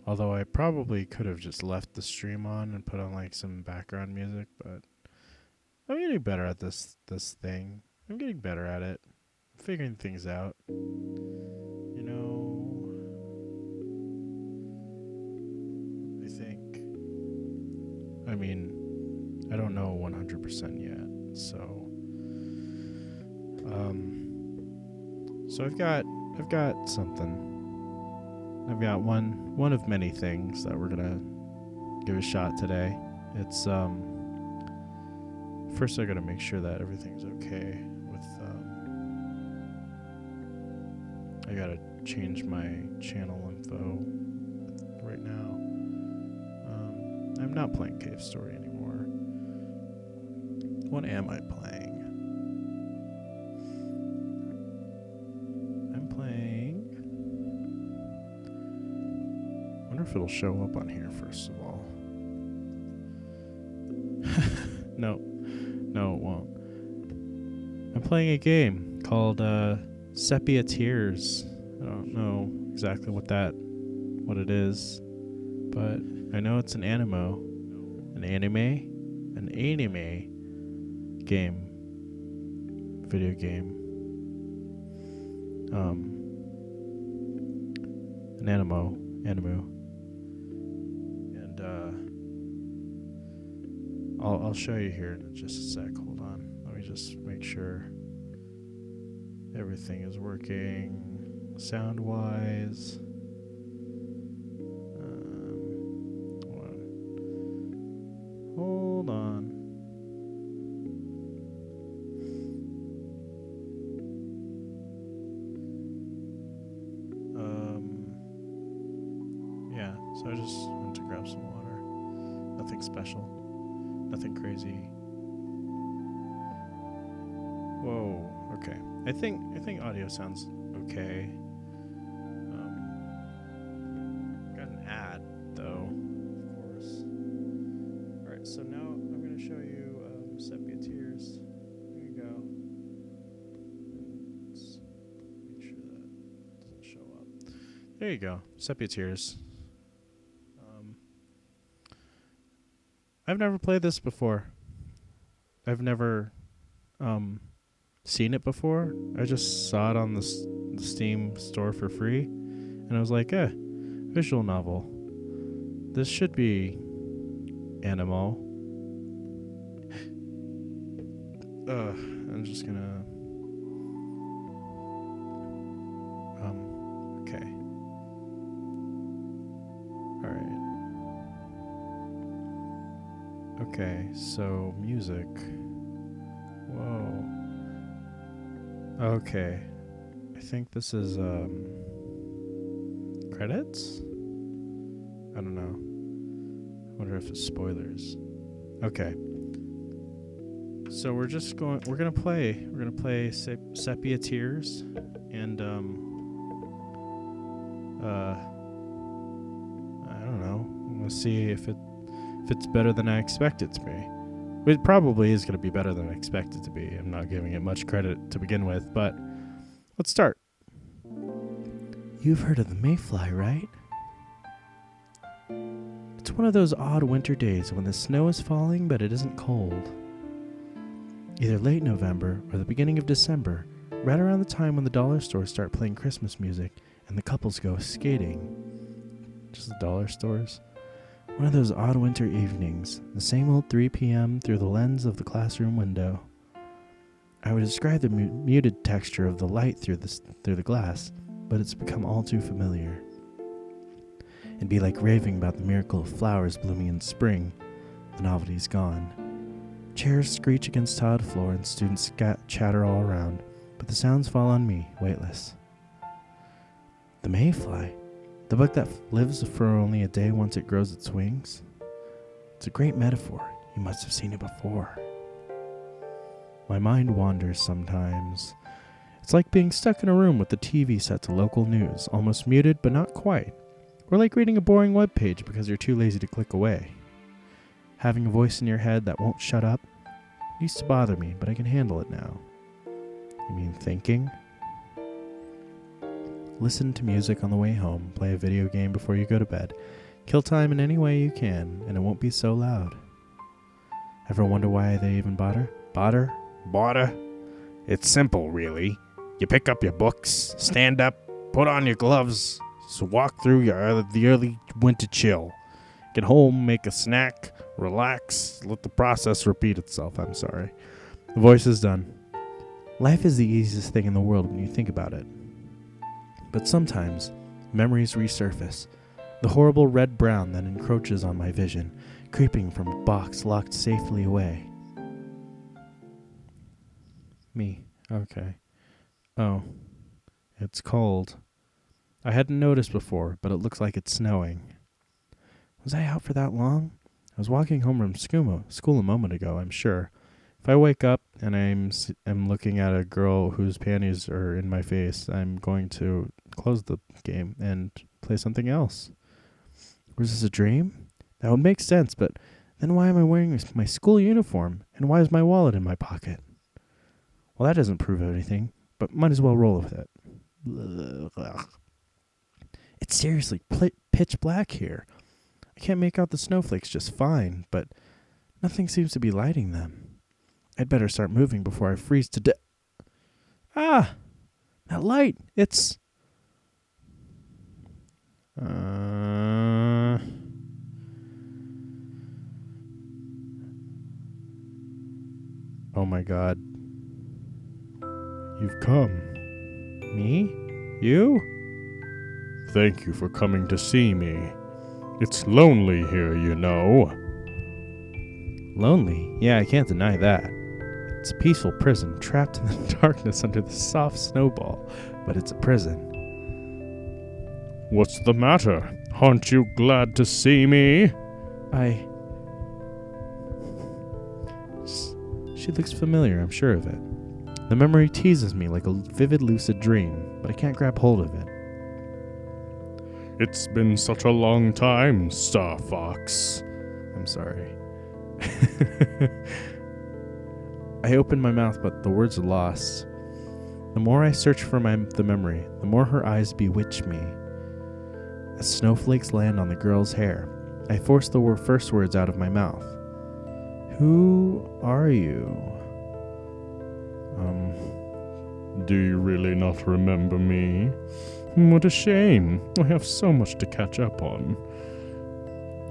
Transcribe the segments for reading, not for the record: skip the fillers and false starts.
Although I probably could have just left the stream on and put on like some background music, but I'm getting better at this thing. I'm getting better at it. Figuring things out. You know, I think. I mean, I don't know 100% yet. So I've got something. I've got one of many things that we're gonna give a shot today. It's first I gotta make sure that everything's okay with I gotta change my channel info right now. I'm not playing Cave Story anymore. What am I playing? I'm playing. I wonder if it'll show up on here first of all. No, it won't. I'm playing a game called Sepia Tears. I don't know exactly what it is, but I know it's an anime game, video game, an animo, and I'll show you here in just a sec. Hold on, let me just make sure everything is working sound wise. Hold on. Yeah, so I just went to grab some water. Nothing special. Nothing crazy. Whoa, okay. I think audio sounds okay. Got an ad though, of course. Alright, so now I'm gonna show you Sepia Tears. Here you go. Let's make sure that doesn't show up. There you go. Sepia Tears. I've never played this before. I've never seen it before. I just saw it on the Steam store for free, and I was like, visual novel. This should be animo. I'm just gonna okay. Alright. Okay, so music. Whoa. Okay. I think this is credits? I don't know. I wonder if it's spoilers. Okay. So we're gonna play Sepia Tears, and I don't know. I'm gonna see if it's better than I expect it to be. It probably is gonna be better than I expect it to be. I'm not giving it much credit to begin with, but let's start. You've heard of the mayfly, right? It's one of those odd winter days when the snow is falling but it isn't cold. Either late November or the beginning of December, right around the time when the dollar stores start playing Christmas music and the couples go skating. Just the dollar stores. One of those odd winter evenings, the same old 3 p.m. through the lens of the classroom window. I would describe the muted texture of the light through the glass, but it's become all too familiar. It'd be like raving about the miracle of flowers blooming in spring. The novelty's gone. Chairs screech against tiled floor and students chatter all around, but the sounds fall on me, weightless. The mayfly, the bug that lives for only a day once it grows its wings. It's a great metaphor. You must have seen it before. My mind wanders sometimes. It's like being stuck in a room with the TV set to local news, almost muted but not quite. Or like reading a boring web page because you're too lazy to click away. Having a voice in your head that won't shut up used to bother me, but I can handle it now. You mean thinking? listen to music on the way home, play a video game before you go to bed. Kill time in any way you can, and it won't be so loud. Ever wonder why they even bought her? Bought her? Bought her? It's simple, really. You pick up your books, stand up, put on your gloves, so walk through the early winter chill. Get home, make a snack, relax, let the process repeat itself. I'm sorry. The voice is done. Life is the easiest thing in the world when you think about it. But sometimes, memories resurface. The horrible red-brown that encroaches on my vision, creeping from a box locked safely away. Me. Okay. Oh. It's cold. I hadn't noticed before, but it looks like it's snowing. Was I out for that long? I was walking home from school a moment ago, I'm sure. If I wake up and I'm looking at a girl whose panties are in my face, I'm going to close the game and play something else. Was this a dream? That would make sense, but then why am I wearing my school uniform? And why is my wallet in my pocket? Well, that doesn't prove anything, but might as well roll with it. It's seriously pitch black here. I can't make out the snowflakes just fine, but nothing seems to be lighting them. I'd better start moving before I freeze to death. Ah! That light! It's... Oh my god. You've come. Me? You? Thank you for coming to see me. It's lonely here, you know. Lonely? Yeah, I can't deny that. It's a peaceful prison, trapped in the darkness under the soft snowball, but it's a prison. What's the matter? Aren't you glad to see me? She looks familiar, I'm sure of it. The memory teases me like a vivid, lucid dream, but I can't grab hold of it. It's been such a long time, Star Fox. I'm sorry. I open my mouth, but the words are lost. The more I search for the memory, the more her eyes bewitch me. As snowflakes land on the girl's hair, I force the first words out of my mouth. Who are you? Do you really not remember me? What a shame. I have so much to catch up on.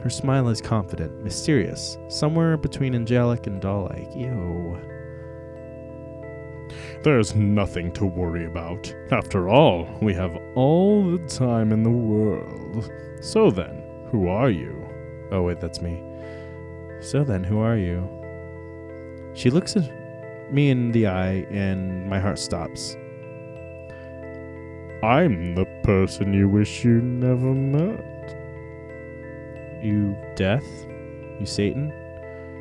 Her smile is confident, mysterious, somewhere between angelic and doll-like. Ew. There's nothing to worry about. After all, we have all the time in the world. So then, who are you? Oh wait, that's me. So then, who are you? She looks at me in the eye and my heart stops. I'm the person you wish you never met. You death? You Satan?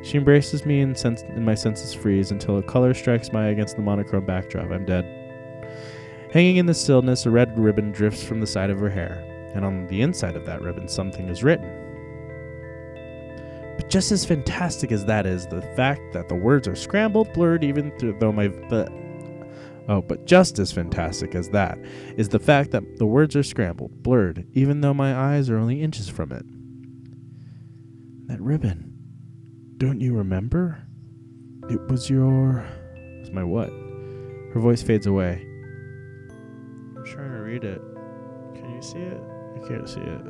She embraces me and my senses freeze until a color strikes my eye against the monochrome backdrop. I'm dead. Hanging in the stillness, a red ribbon drifts from the side of her hair, and on the inside of that ribbon something is written. But just as fantastic as that is the fact that the words are scrambled, blurred, but just as fantastic as that is the fact that the words are scrambled, blurred, even though my eyes are only inches from it. That ribbon. Don't you remember? It was my what? Her voice fades away. I'm trying to read it. Can you see it? I can't see it.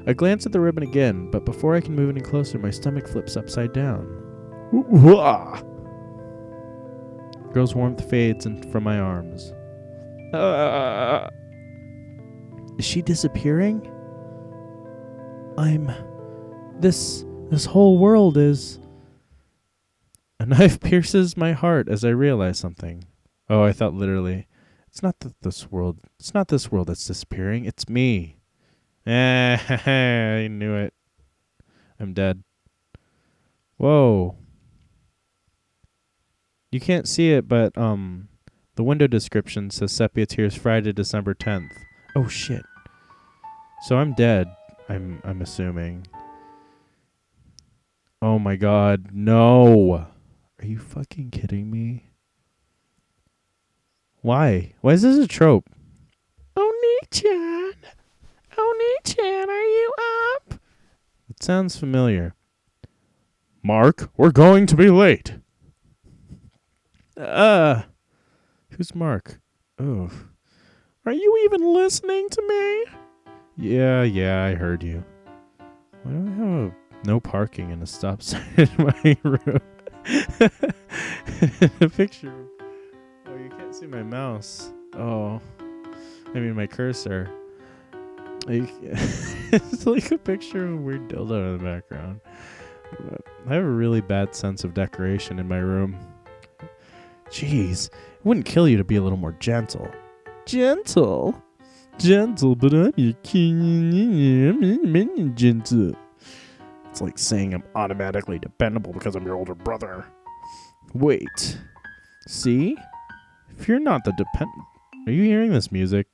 I glance at the ribbon again, but before I can move any closer, my stomach flips upside down. Girl's warmth fades from my arms. Is she disappearing? This whole world is... A knife pierces my heart as I realize something. Oh, I thought literally. It's not this world that's disappearing. It's me. I knew it. I'm dead. Whoa. You can't see it, but the window description says Sepia Tears Friday, December 10th. Oh shit. So I'm dead. I'm assuming. Oh my god, no. Are you fucking kidding me? Why? Why is this a trope? Oni-chan! Oni-chan, are you up? It sounds familiar. Mark, we're going to be late. Who's Mark? Oh. Are you even listening to me? Yeah, I heard you. Why do I have no parking and a stop sign in my room? A picture. Oh, you can't see my mouse. Oh. I mean my cursor. It's like a picture of a weird dildo in the background. I have a really bad sense of decoration in my room. Jeez, it wouldn't kill you to be a little more gentle. Gentle? Gentle, but I'm your king. Gentle. It's like saying I'm automatically dependable because I'm your older brother. Wait. See? If you're not the Are you hearing this music?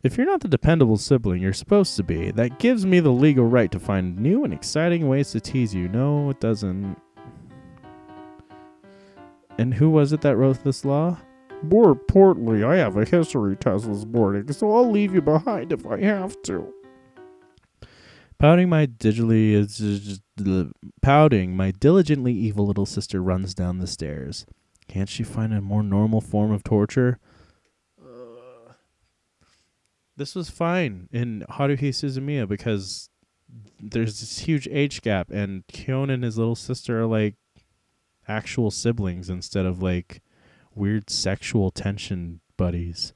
If you're not the dependable sibling you're supposed to be, that gives me the legal right to find new and exciting ways to tease you. No, it doesn't. And who was it that wrote this law? More importantly, I have a history test this morning, so I'll leave you behind if I have to. Pouting, my diligently evil little sister runs down the stairs. Can't she find a more normal form of torture? This was fine in Haruhi Suzumiya because there's this huge age gap, and Kyon and his little sister are like actual siblings instead of like weird sexual tension buddies.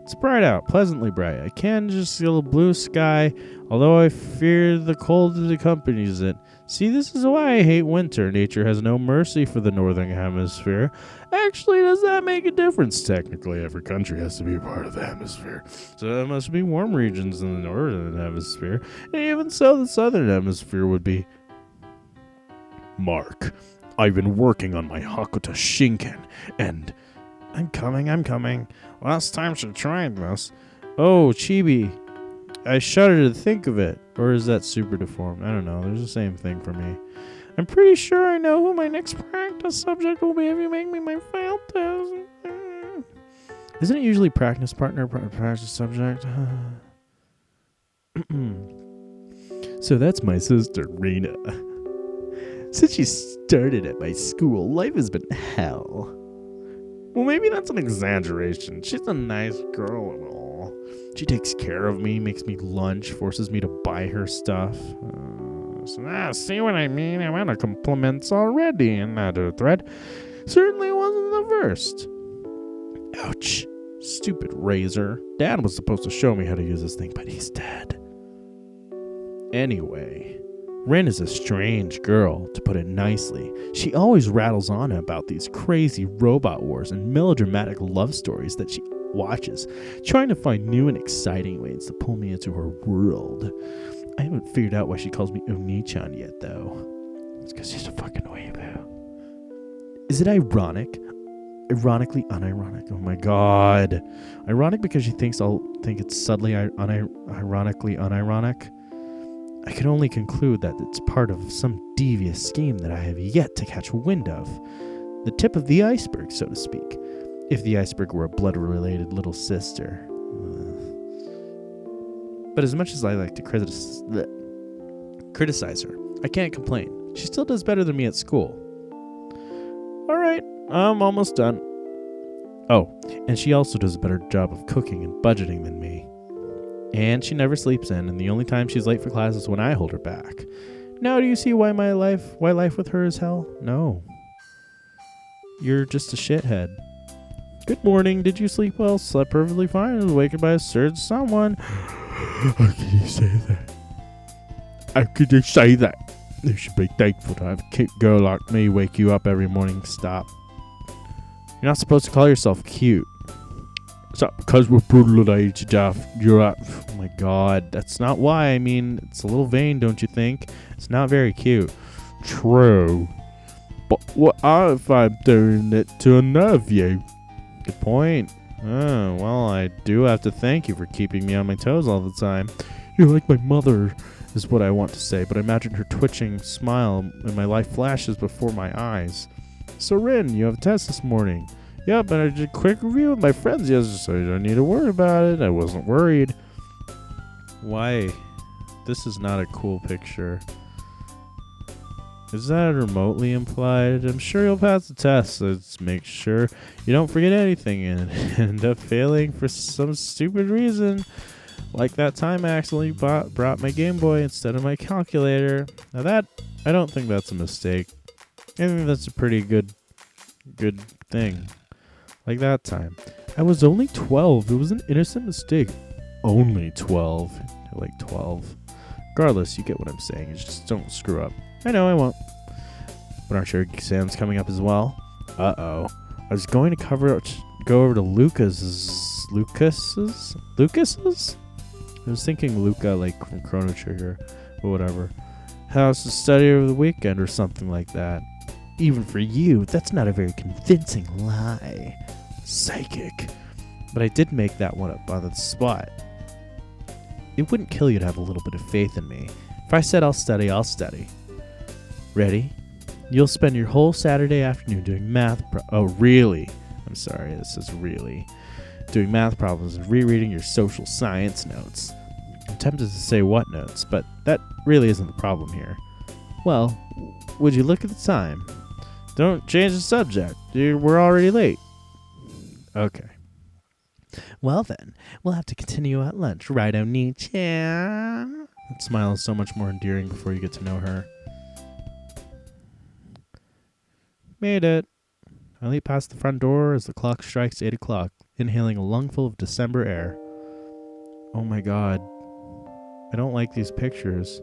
It's bright out, pleasantly bright. I can just feel a blue sky, although I fear the cold that accompanies it. See, this is why I hate winter. Nature has no mercy for the northern hemisphere. Actually, does that make a difference? Technically, every country has to be a part of the hemisphere. So there must be warm regions in the northern hemisphere. And even so, the southern hemisphere would be... Mark, I've been working on my Hakuta Shinken, and... I'm coming. Last time she tried this. Oh, Chibi. I shudder to think of it. Or is that super deformed? I don't know. There's the same thing for me. I'm pretty sure I know who my next practice subject will be if you make me my failed test. Isn't it usually practice partner, practice subject? So that's my sister, Rena. Since she started at my school, life has been hell. Well, maybe that's an exaggeration. She's a nice girl and all. She takes care of me, makes me lunch, forces me to buy her stuff. See what I mean? I'm out of compliments already in that thread. Certainly wasn't the first. Ouch. Stupid razor. Dad was supposed to show me how to use this thing, but he's dead. Anyway, Ren is a strange girl, to put it nicely. She always rattles on about these crazy robot wars and melodramatic love stories that she watches, trying to find new and exciting ways to pull me into her world. I haven't figured out why she calls me Oni-chan yet, though. It's because she's a fucking weeaboo. Is it ironic? Ironically unironic. Oh my god. Ironic because she thinks I'll think it's subtly ironically unironic? I can only conclude that it's part of some devious scheme that I have yet to catch wind of. The tip of the iceberg, so to speak. If the iceberg were a blood-related little sister. But as much as I like to criticize her, I can't complain. She still does better than me at school. Alright, I'm almost done. Oh, and she also does a better job of cooking and budgeting than me. And she never sleeps in, and the only time she's late for class is when I hold her back. Now do you see why life with her is hell? No. You're just a shithead. Good morning. Did you sleep well? Slept perfectly fine. I was awakened by a surge. Someone. How could you say that? How could you say that? You should be thankful to have a cute girl like me wake you up every morning. Stop. You're not supposed to call yourself cute. So, because we're brutal at age, Jeff, you're up. Oh my god. That's not why. I mean, it's a little vain, don't you think? It's not very cute. True. But what if I'm doing it to unnerve you? Good point. Oh, well, I do have to thank you for keeping me on my toes all the time. You're like my mother, is what I want to say, but I imagine her twitching smile and my life flashes before my eyes. So Rin, you have a test this morning. Yeah, but I did a quick review with my friends yesterday, so you don't need to worry about it. I wasn't worried. Why? This is not a cool picture. Is that remotely implied? I'm sure you'll pass the test. Let's make sure you don't forget anything and end up failing for some stupid reason. Like that time I accidentally brought my Game Boy instead of my calculator. Now that, I don't think that's a mistake. I think that's a pretty good thing. Like that time. I was only 12. It was an innocent mistake. Only 12. Like 12. Regardless, you get what I'm saying. You just don't screw up. I know I won't. But aren't your exams coming up as well? Uh-oh. I was going to go over to Lucas's? I was thinking Luca, like from Chrono Trigger, but whatever. House to study over the weekend or something like that. Even for you, that's not a very convincing lie. Psychic. But I did make that one up on the spot. It wouldn't kill you to have a little bit of faith in me. If I said I'll study, I'll study. Ready? You'll spend your whole Saturday afternoon doing math oh, really? I'm sorry, this is really. Doing math problems and rereading your social science notes. I'm tempted to say what notes, but that really isn't the problem here. Well, would you look at the time? Don't change the subject. We're already late. Okay. Well then, we'll have to continue at lunch, right, Oni-chan? That smile is so much more endearing before you get to know her. Made it. I leap past the front door as the clock strikes 8 o'clock, inhaling a lungful of December air. Oh my god. I don't like these pictures.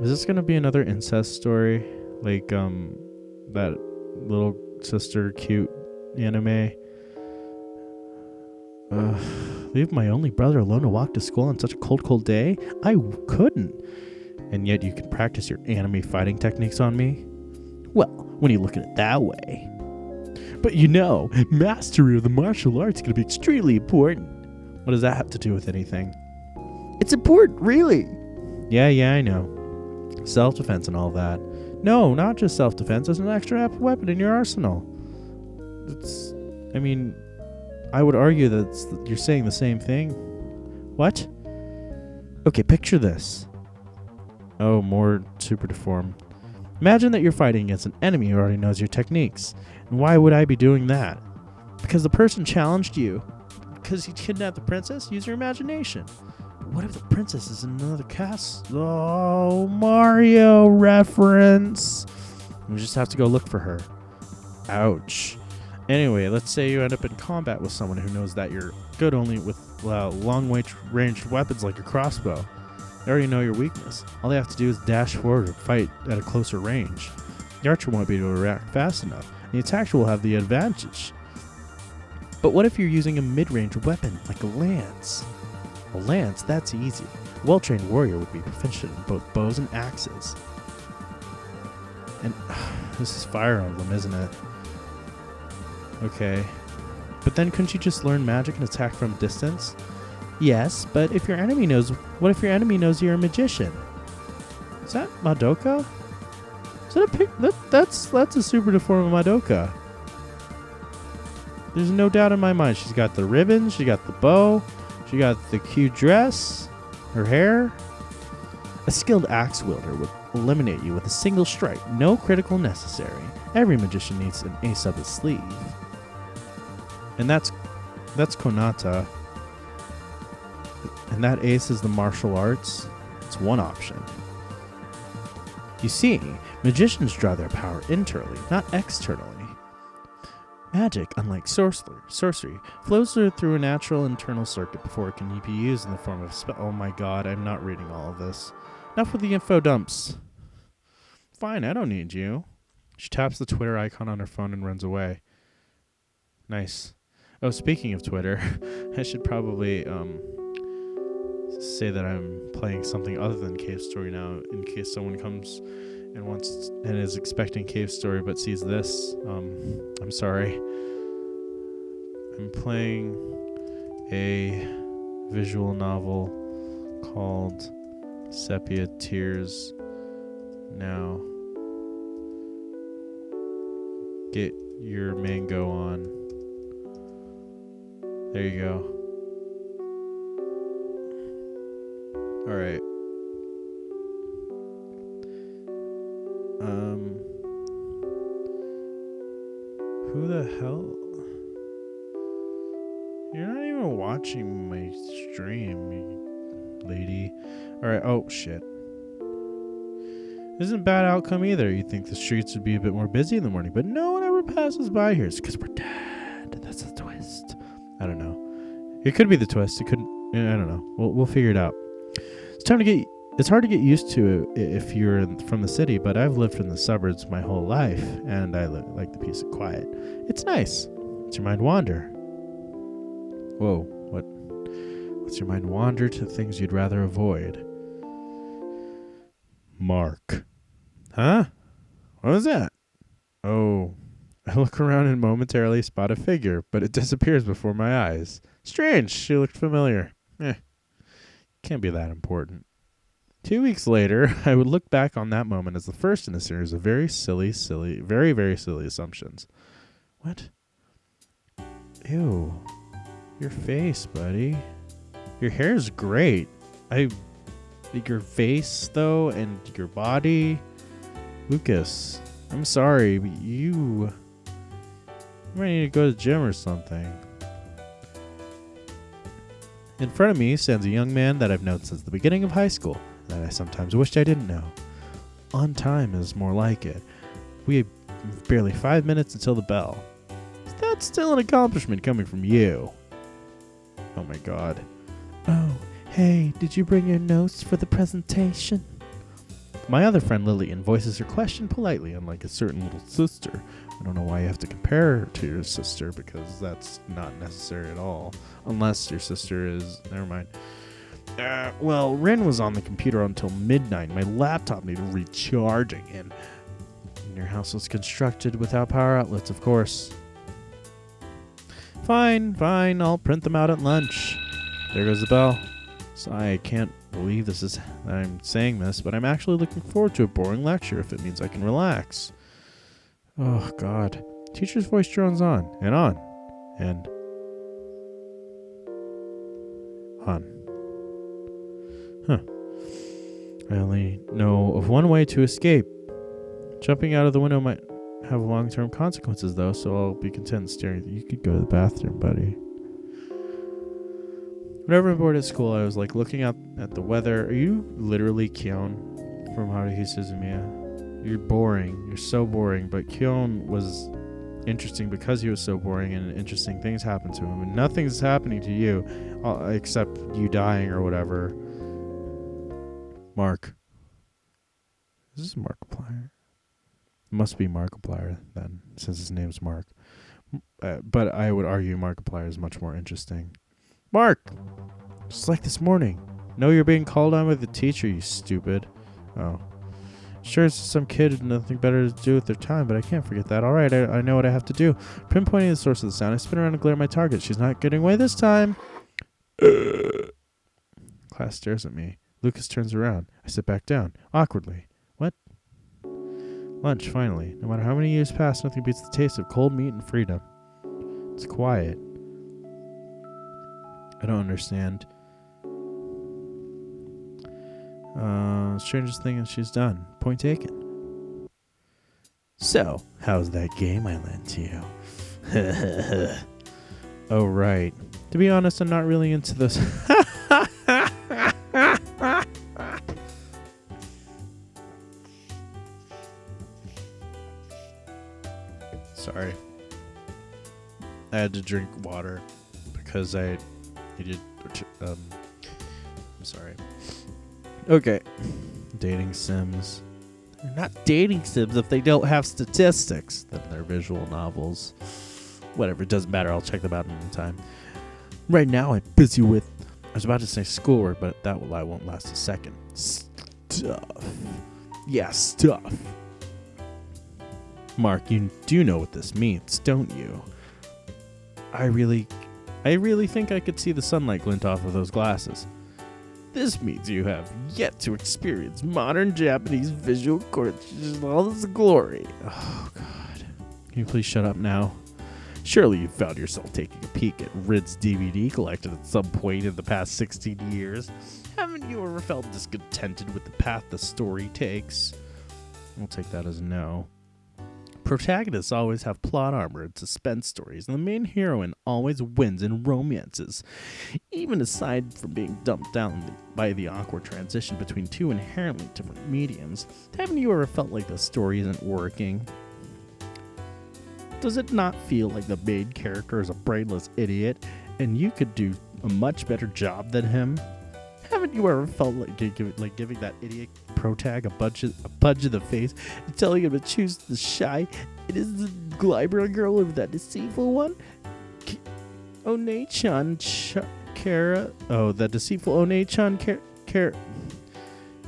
Is this gonna be another incest story? Like, that little sister cute anime? Leave my only brother alone to walk to school on such a cold day? I couldn't. And yet you can practice your anime fighting techniques on me? Well, when you look at it that way. But you know, mastery of the martial arts is going to be extremely important. What does that have to do with anything? It's important, really. Yeah, I know. Self-defense and all that. No, not just self-defense. As an extra weapon in your arsenal. I would argue that you're saying the same thing. What? Okay, picture this. Oh, more super deformed. Imagine that you're fighting against an enemy who already knows your techniques. And why would I be doing that? Because the person challenged you. Because he kidnapped the princess? Use your imagination. What if the princess is in another castle? Oh, Mario reference. We just have to go look for her. Ouch. Anyway, let's say you end up in combat with someone who knows that you're good only with long-range weapons like a crossbow. They already know your weakness. All they have to do is dash forward or fight at a closer range. The archer won't be able to react fast enough. The attacker will have the advantage. But what if you're using a mid-range weapon like a lance? A lance, that's easy. A well-trained warrior would be proficient in both bows and axes. And this is Fire Emblem, isn't it? Okay. But then couldn't you just learn magic and attack from a distance? Yes, but what if your enemy knows you're a magician? Is that Madoka? Is that that's a super deformed Madoka. There's no doubt in my mind. She's got the ribbons, she got the bow, she got the cute dress, her hair. A skilled axe wielder would eliminate you with a single strike, no critical necessary. Every magician needs an ace up his sleeve. And that's Konata. And that ace is the martial arts. It's one option. You see, magicians draw their power internally, not externally. Magic, unlike sorcery, flows through a natural internal circuit before it can be used in the form of a spell. Oh my god, I'm not reading all of this. Enough with the info dumps. Fine, I don't need you. She taps the Twitter icon on her phone and runs away. Nice. Oh, speaking of Twitter, I should probably say that I'm playing something other than Cave Story now, in case someone comes and is expecting Cave Story but sees this. I'm sorry. I'm playing a visual novel called Sepia Tears now. get your mango on. There you go. All right. Who the hell? You're not even watching my stream, you lady. All right. Oh shit. Isn't a bad outcome either. You'd think the streets would be a bit more busy in the morning, but no one ever passes by here. It's because we're dead. That's the twist. I don't know. It could be the twist. It couldn't. I don't know. We'll figure it out. It's hard to get used to if you're from the city, but I've lived in the suburbs my whole life, and I like the peace and quiet. It's nice. Lets your mind wander. Whoa, what? Lets your mind wander to things you'd rather avoid. Mark. Huh? What was that? Oh, I look around and momentarily spot a figure, but it disappears before my eyes. Strange, she looked familiar. Can't be that important. 2 weeks later, I would look back on that moment as the first in a series of very silly, very, very silly assumptions. What? Ew. Your face, buddy. Your hair's great. Your face, though, and your body. Lucas, I'm sorry, but you might need to go to the gym or something. In front of me stands a young man that I've known since the beginning of high school, that I sometimes wished I didn't know. On time is more like it. We have barely 5 minutes until the bell. That's still an accomplishment coming from you. Oh my god. Oh, hey, did you bring your notes for the presentation? My other friend Lillian voices her question politely, unlike a certain little sister. I don't know why you have to compare her to your sister, because that's not necessary at all. Unless your sister is... Never mind. Well, Rin was on the computer until midnight. My laptop needed recharging, and your house was constructed without power outlets, of course. Fine, I'll print them out at lunch. There goes the bell. So I can't believe I'm saying this, but I'm actually looking forward to a boring lecture if it means I can relax. Oh, God. Teacher's voice drones on, and on, and on. Huh. I only know of one way to escape. Jumping out of the window might have long-term consequences, though, so I'll be content staring. You could go to the bathroom, buddy. Whenever I'm bored at school, I was like looking out at the weather. Are you literally Kyon from Haruhi Suzumiya? You're boring. You're so boring. But Kyon was interesting because he was so boring, and interesting things happened to him. And nothing's happening to you except you dying or whatever. Mark. Is this Markiplier? It must be Markiplier then, since his name's Mark. But I would argue Markiplier is much more interesting. Mark! Just like this morning. Know you're being called on by the teacher, you stupid. Oh. Sure, it's some kid with nothing better to do with their time, but I can't forget that. Alright, I know what I have to do. Pinpointing the source of the sound, I spin around and glare at my target. She's not getting away this time. Class stares at me. Lucas turns around. I sit back down, awkwardly. What? Lunch, finally. No matter how many years pass, nothing beats the taste of cold meat and freedom. It's quiet. I don't understand. Strangest thing she's done. Point taken. So, how's that game I lent you? Oh, right. To be honest, I'm not really into this. Sorry. I had to drink water because I needed... I'm sorry. Okay. Dating sims. They're not dating sims if they don't have statistics. Then they're visual novels. Whatever, it doesn't matter. I'll check them out another time. Right now, I'm busy with... I was about to say schoolwork, but that lie won't last a second. Stuff. Yeah, stuff. Mark, you do know what this means, don't you? I really think I could see the sunlight glint off of those glasses. This means you have yet to experience modern Japanese visual culture in all its glory. Oh, God. Can you please shut up now? Surely you found yourself taking a peek at Rid's DVD collection at some point in the past 16 years. Haven't you ever felt discontented with the path the story takes? We'll take that as no. Protagonists always have plot armor and suspense stories, and the main heroine always wins in romances. Even aside from being dumped down by the awkward transition between two inherently different mediums, haven't you ever felt like the story isn't working? Does it not feel like the main character is a brainless idiot, and you could do a much better job than him? Haven't you ever felt like giving that idiot protag a punch in the face and telling him to choose the shy? It is the Glyber girl or that deceitful one? One-chan Kara. Oh, the deceitful One-chan Kara.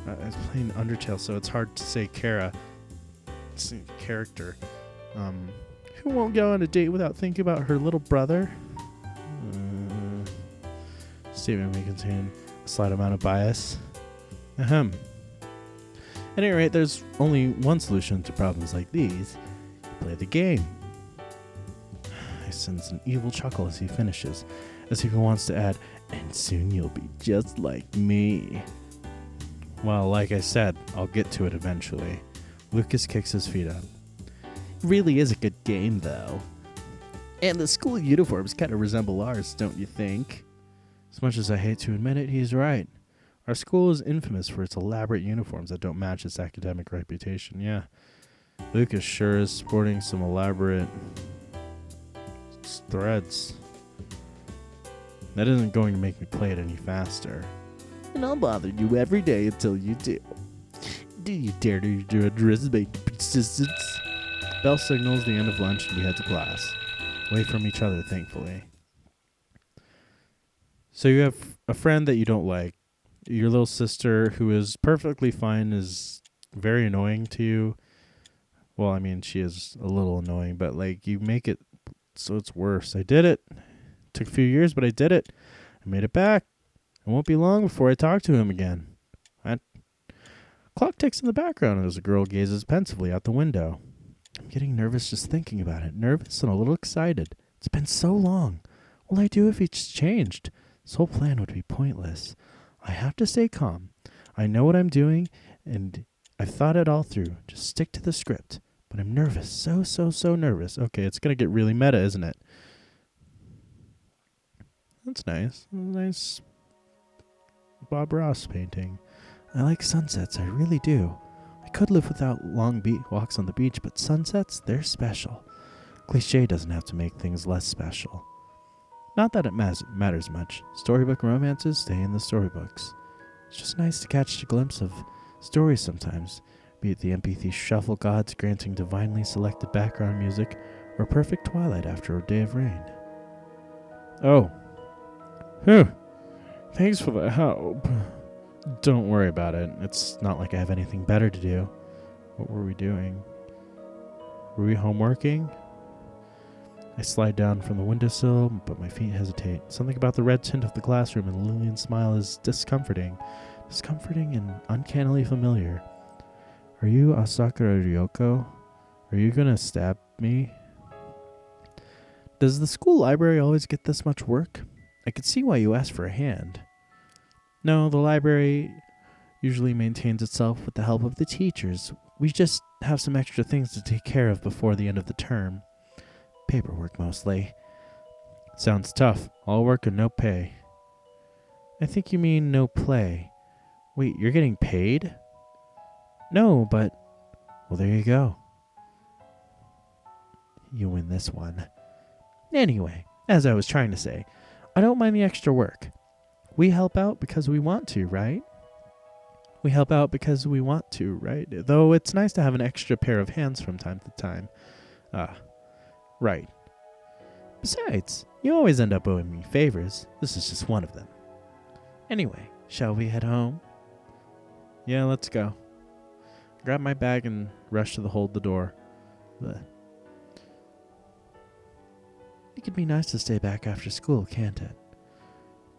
I was playing Undertale, so it's hard to say Kara. It's a character. Who won't go on a date without thinking about her little brother? Statement may contain a slight amount of bias. Ahem. At any rate, there's only one solution to problems like these. Play the game. He sends an evil chuckle as he finishes, as if he wants to add, and soon you'll be just like me. Well, like I said, I'll get to it eventually. Lucas kicks his feet up. Really is a good game, though. And the school uniforms kind of resemble ours, don't you think? As much as I hate to admit it, he's right. Our school is infamous for its elaborate uniforms that don't match its academic reputation. Yeah, Lucas sure is sporting some elaborate threads. That isn't going to make me play it any faster. And I'll bother you every day until you do. Do you dare to address my persistence? Bell signals the end of lunch and we head to class. Away from each other, thankfully. So you have a friend that you don't like. Your little sister, who is perfectly fine, is very annoying to you. Well, I mean, she is a little annoying, but like you make it so it's worse. I did it. Took a few years, but I did it. I made it back. It won't be long before I talk to him again. Clock ticks in the background as the girl gazes pensively out the window. I'm getting nervous just thinking about it. Nervous and a little excited. It's been so long. What will I do if it's changed? This whole plan would be pointless. I have to stay calm. I know what I'm doing, and I've thought it all through. Just stick to the script. But I'm nervous. So nervous. Okay, it's going to get really meta, isn't it? That's nice. Nice Bob Ross painting. I like sunsets. I really do. I could live without long walks on the beach, but sunsets, they're special. Cliché doesn't have to make things less special. Not that it matters much. Storybook romances stay in the storybooks. It's just nice to catch a glimpse of stories sometimes, be it the MP3 shuffle gods granting divinely selected background music or perfect twilight after a day of rain. Oh. Phew. Thanks for the help. Don't worry about it. It's not like I have anything better to do. What were we doing? Were we homeworking? I slide down from the windowsill, but my feet hesitate. Something about the red tint of the classroom and Lillian's smile is discomforting. Discomforting and uncannily familiar. Are you Asakura Ryoko? Are you gonna stab me? Does the school library always get this much work? I could see why you asked for a hand. No, the library usually maintains itself with the help of the teachers. We just have some extra things to take care of before the end of the term. Paperwork, mostly. Sounds tough. All work and no pay. I think you mean no play. Wait, you're getting paid? No, but... Well, there you go. You win this one. Anyway, as I was trying to say, I don't mind the extra work. We help out because we want to, right? We help out because we want to, right? Though it's nice to have an extra pair of hands from time to time. Right. Besides, you always end up owing me favors. This is just one of them. Anyway, shall we head home? Yeah, let's go. Grab my bag and rush to hold the door. Blech. It could be nice to stay back after school, can't it?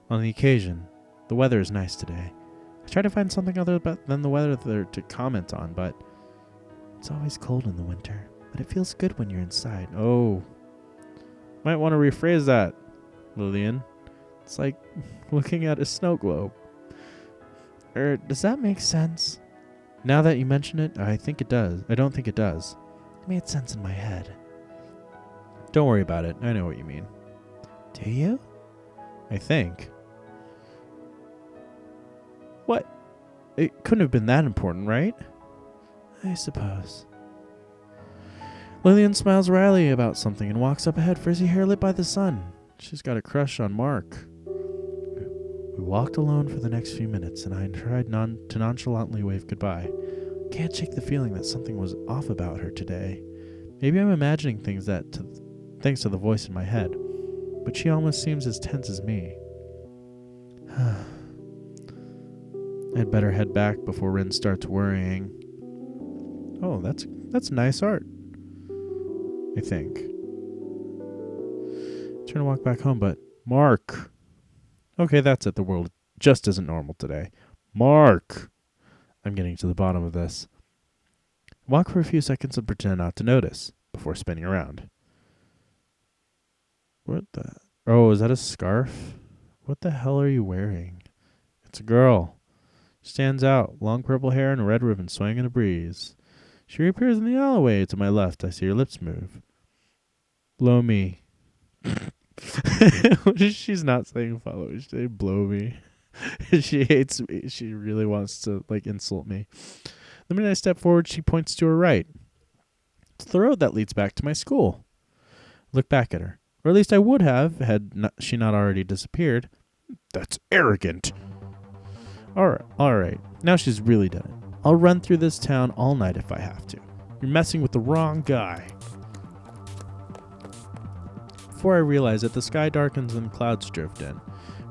On the occasion, the weather is nice today. I try to find something other than the weather to comment on, but it's always cold in the winter. but it feels good when you're inside. Oh. Might want to rephrase that, Lillian. It's like looking at a snow globe. Does that make sense? Now that you mention it, I think it does. I don't think it does. It made sense in my head. Don't worry about it. I know what you mean. Do you? I think. What? It couldn't have been that important, right? I suppose. Lillian smiles wryly about something and walks up ahead, frizzy hair lit by the sun. She's got a crush on Mark. We walked alone for the next few minutes, and I tried to nonchalantly wave goodbye. Can't shake the feeling that something was off about her today. Maybe I'm imagining things thanks to the voice in my head, but she almost seems as tense as me. I'd better head back before Rin starts worrying. Oh, that's nice art, I think. Trying to walk back home, but Mark. Okay, that's it. The world just isn't normal today. Mark. I'm getting to the bottom of this. Walk for a few seconds and pretend not to notice before spinning around. What the? Oh, is that a scarf? What the hell are you wearing? It's a girl. Stands out. Long purple hair and a red ribbon swaying in the breeze. She reappears in the alleyway to my left. I see her lips move. Blow me. She's not saying follow. She's saying blow me. She hates me. She really wants to insult me. The minute I step forward, she points to her right. It's the road that leads back to my school. Look back at her. Or at least I would have, had she not already disappeared. That's arrogant. All right. Now she's really done it. I'll run through this town all night if I have to. You're messing with the wrong guy. Before I realize it, the sky darkens and clouds drift in.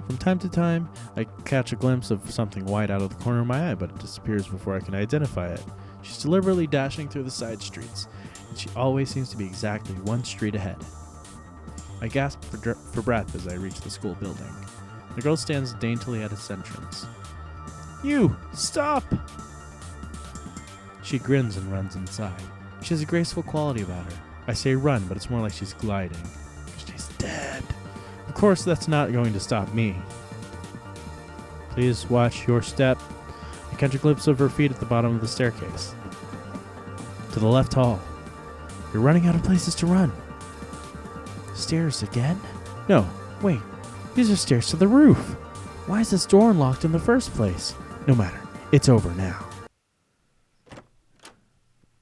From time to time, I catch a glimpse of something white out of the corner of my eye, but it disappears before I can identify it. She's deliberately dashing through the side streets, and she always seems to be exactly one street ahead. I gasp for breath as I reach the school building. The girl stands daintily at its entrance. You! Stop! She grins and runs inside. She has a graceful quality about her. I say run, but it's more like she's gliding. She's dead. Of course, that's not going to stop me. Please watch your step. I catch a glimpse of her feet at the bottom of the staircase. To the left hall. You're running out of places to run. Stairs again? No, wait. These are stairs to the roof. Why is this door unlocked in the first place? No matter. It's over now.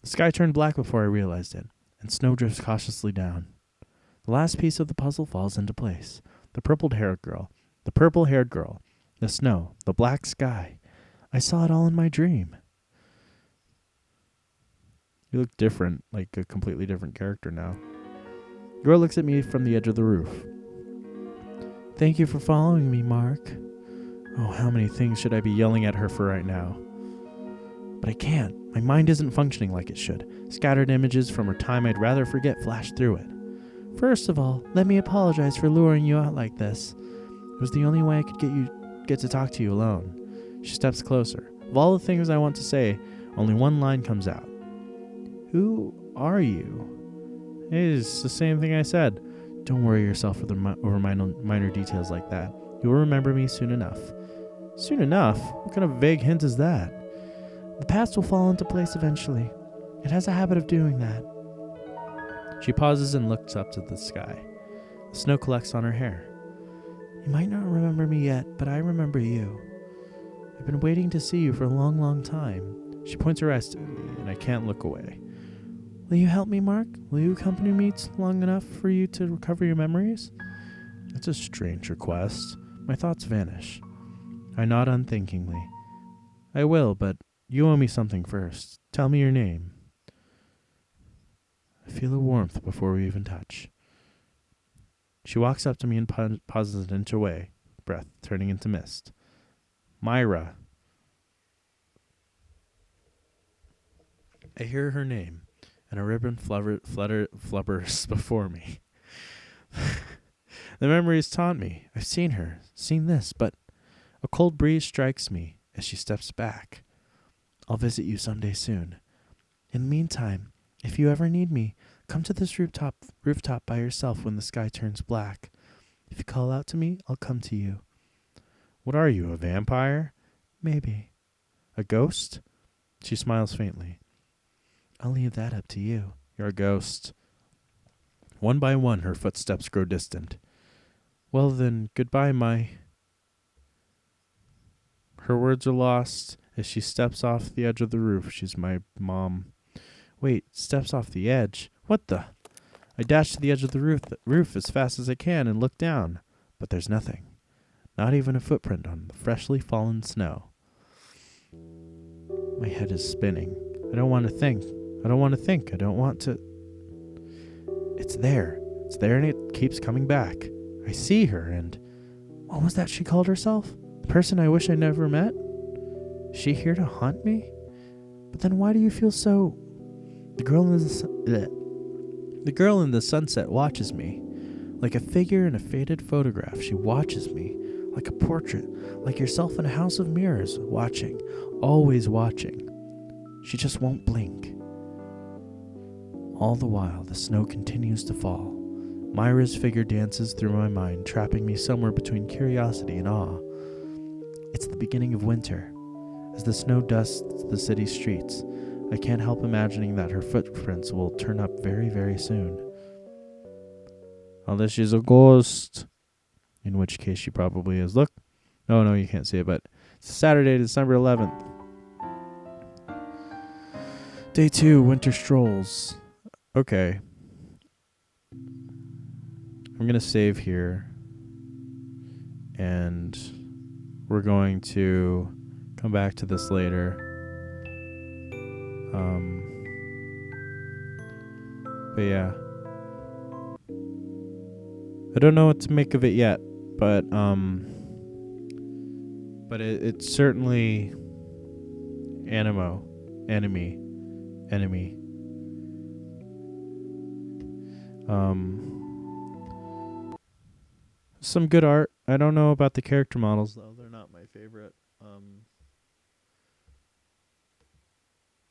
The sky turned black before I realized it, and snow drifts cautiously down. The last piece of the puzzle falls into place. The purple-haired girl, the snow, the black sky. I saw it all in my dream. You look different, like a completely different character now. The girl looks at me from the edge of the roof. Thank you for following me, Mark. Oh, how many things should I be yelling at her for right now? But I can't. My mind isn't functioning like it should. Scattered images from her time I'd rather forget flash through it. First of all, let me apologize for luring you out like this. It was the only way I could get to talk to you alone. She steps closer. Of all the things I want to say, only one line comes out. Who are you? It's the same thing I said. Don't worry yourself over minor details like that. You'll remember me soon enough. Soon enough? What kind of vague hint is that? The past will fall into place eventually. It has a habit of doing that. She pauses and looks up to the sky. The snow collects on her hair. You might not remember me yet, but I remember you. I've been waiting to see you for a long, long time. She points her eyes to me, and I can't look away. Will you help me, Mark? Will you accompany me long enough for you to recover your memories? It's a strange request. My thoughts vanish. I nod unthinkingly. I will, but you owe me something first. Tell me your name. I feel a warmth before we even touch. She walks up to me and pauses an inch away, breath turning into mist. Myra. I hear her name, and a ribbon flutters before me. The memories taunt me. I've seen her, seen this, but a cold breeze strikes me as she steps back. I'll visit you someday soon. In the meantime, If you ever need me, come to this rooftop by yourself when the sky turns black. If you call out to me, I'll come to you. What are you, a vampire? Maybe. A ghost? She smiles faintly. I'll leave that up to you. You're a ghost. One by one, her footsteps grow distant. Well then, goodbye, my... Her words are lost as she steps off the edge of the roof. She's my mom. Wait, steps off the edge? What the? I dash to the edge of the roof as fast as I can and look down, but there's nothing. Not even a footprint on the freshly fallen snow. My head is spinning. I don't want to think. I don't want to... It's there. It's there and it keeps coming back. I see her and... What was that she called herself? The person I wish I never met? Is she here to haunt me? But then why do you feel so... The girl in the sunset watches me. Like a figure in a faded photograph, she watches me. Like a portrait. Like yourself in a house of mirrors. Watching. Always watching. She just won't blink. All the while, the snow continues to fall. Myra's figure dances through my mind, trapping me somewhere between curiosity and awe. It's the beginning of winter. As the snow dusts the city streets, I can't help imagining that her footprints will turn up very, very soon. Unless she's a ghost. In which case she probably is. Look. Oh, no, you can't see it, but it's Saturday, December 11th. Day 2, winter strolls. Okay. I'm going to save here. And we're going to come back to this later. But yeah. I don't know what to make of it yet, but it's certainly enemy. Some good art. I don't know about the character models though. They're not my favorite.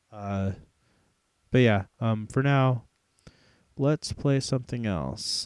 But yeah, for now, let's play something else.